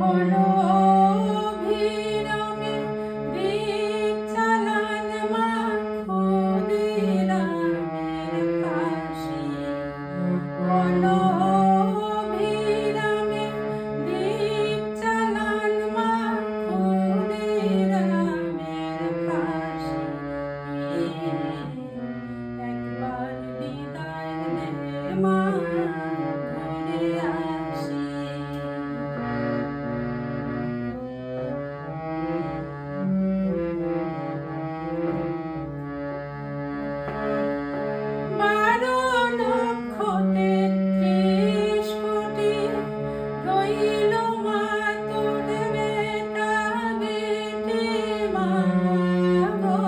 অনভিরামে দীপ চালান মা ক্ষুদিরামের ফাঁসি। অনভিরামে দীপ চালান মা ক্ষুদিরামের ফাঁসি। একবার বিদায় দে মা, ঘুরে আসি। বারো লক্ষ ৩৩ কোটি রইল মা তোর বেটা বেটি মা গো।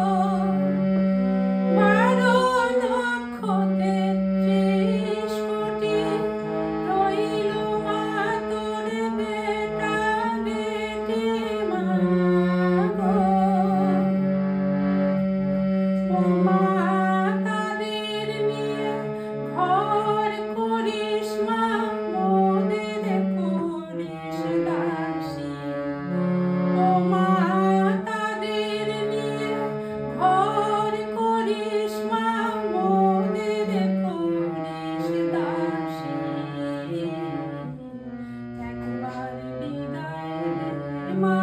12 লক্ষ ৩৩ কোটি রইল মা তোর বেটা বেটি মা গো। ও মা তাদের নিয়ে ঘর করিস মা, মোদের করিস দাসী। ও মা তাদের নিয়ে ঘর করিস মা, মোদের করিস দাসী। একবার বিদায় দে মা।